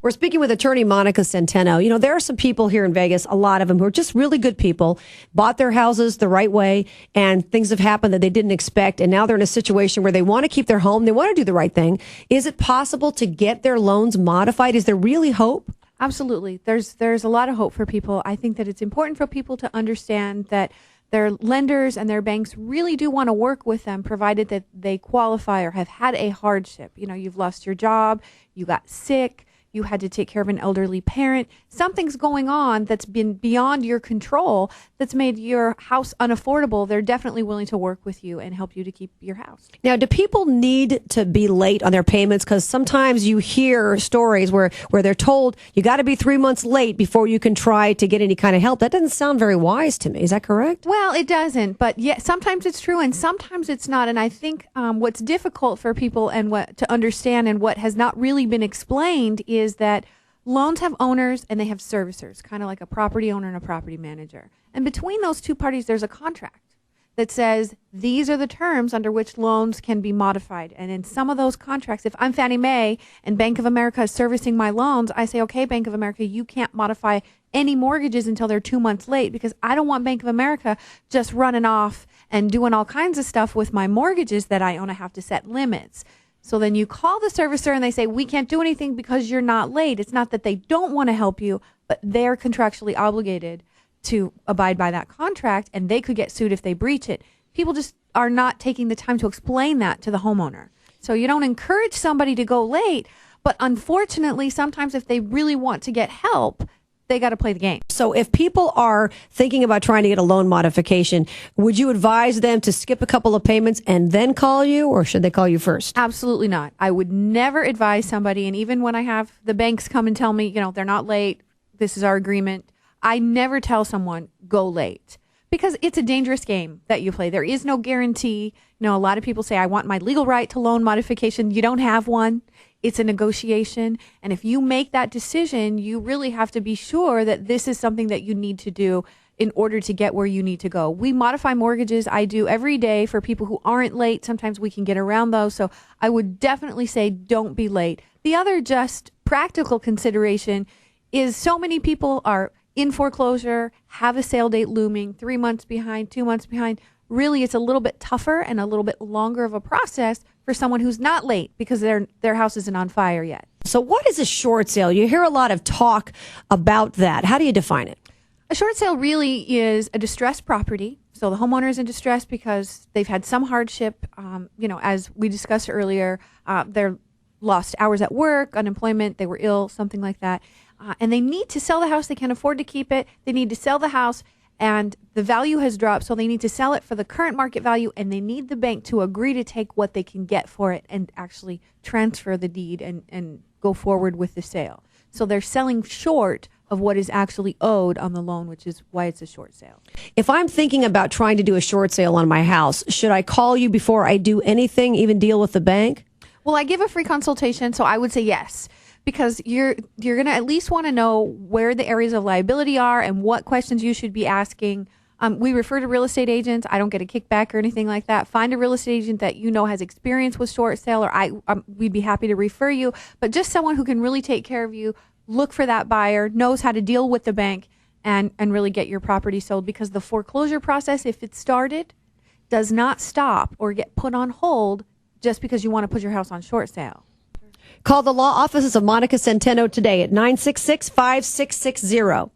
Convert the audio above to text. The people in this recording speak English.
We're speaking with attorney Monica Centeno. You know, there are some people here in Vegas, a lot of them, who are just really good people, bought their houses the right way, and things have happened that they didn't expect. And now they're in a situation where they want to keep their home. They want to do the right thing. Is it possible to get their loans modified? Is there really hope? Absolutely. There's a lot of hope for people. I think that it's important for people to understand that their lenders and their banks really do want to work with them, provided that they qualify or have had a hardship. You know, you've lost your job, you got sick, you had to take care of an elderly parent. Something's going on that's been beyond your control that's made your house unaffordable. They're definitely willing to work with you and help you to keep your house. Now, do people need to be late on their payments? Because sometimes you hear stories where they're told you got to be 3 months late before you can try to get any kind of help. That doesn't sound very wise to me. Is that correct? Well, it doesn't. But yeah, sometimes it's true and sometimes it's not. And I think what's difficult for people and what to understand and what has not really been explained is that loans have owners and they have servicers, kind of like a property owner and a property manager. And between those two parties, there's a contract that says these are the terms under which loans can be modified. And in some of those contracts, if I'm Fannie Mae and Bank of America is servicing my loans, I say, okay, Bank of America, you can't modify any mortgages until they're 2 months late, because I don't want Bank of America just running off and doing all kinds of stuff with my mortgages that I own. I have to set limits. So then you call the servicer and they say, we can't do anything because you're not late. It's not that they don't want to help you, but they're contractually obligated to abide by that contract, and they could get sued if they breach it. People just are not taking the time to explain that to the homeowner. So you don't encourage somebody to go late, but unfortunately, sometimes if they really want to get help, they got to play the game. So if people are thinking about trying to get a loan modification, would you advise them to skip a couple of payments and then call you, or should they call you first? Absolutely not. I would never advise somebody, and even when I have the banks come and tell me, you know, they're not late, this is our agreement, I never tell someone go late, because it's a dangerous game that you play. There is no guarantee. You know, a lot of people say, I want my legal right to loan modification. You don't have one. It's a negotiation. And if you make that decision, you really have to be sure that this is something that you need to do in order to get where you need to go. We modify mortgages. I do every day for people who aren't late. Sometimes we can get around those. So I would definitely say don't be late. The other just practical consideration is so many people are in foreclosure, have a sale date looming, 3 months behind, 2 months behind. Really, it's a little bit tougher and a little bit longer of a process for someone who's not late because their house isn't on fire yet. So what is a short sale? You hear a lot of talk about that. How do you define it? A short sale really is a distressed property. So the homeowner is in distress because they've had some hardship. As we discussed earlier, they're lost hours at work, unemployment, they were ill, something like that. And they need to sell the house. They can't afford to keep it. They need to sell the house, and the value has dropped. So they need to sell it for the current market value, and they need the bank to agree to take what they can get for it and actually transfer the deed and go forward with the sale. So they're selling short of what is actually owed on the loan, which is why it's a short sale. If I'm thinking about trying to do a short sale on my house, should I call you before I do anything, even deal with the bank? Well, I give a free consultation, so I would say yes, because you're going to at least want to know where the areas of liability are and what questions you should be asking. We refer to real estate agents. I don't get a kickback or anything like that. Find a real estate agent that you know has experience with short sale, or we'd be happy to refer you. But just someone who can really take care of you, look for that buyer, knows how to deal with the bank, and really get your property sold. Because the foreclosure process, if it started, does not stop or get put on hold just because you want to put your house on short sale. Call the law offices of Monica Centeno today at 966-5660.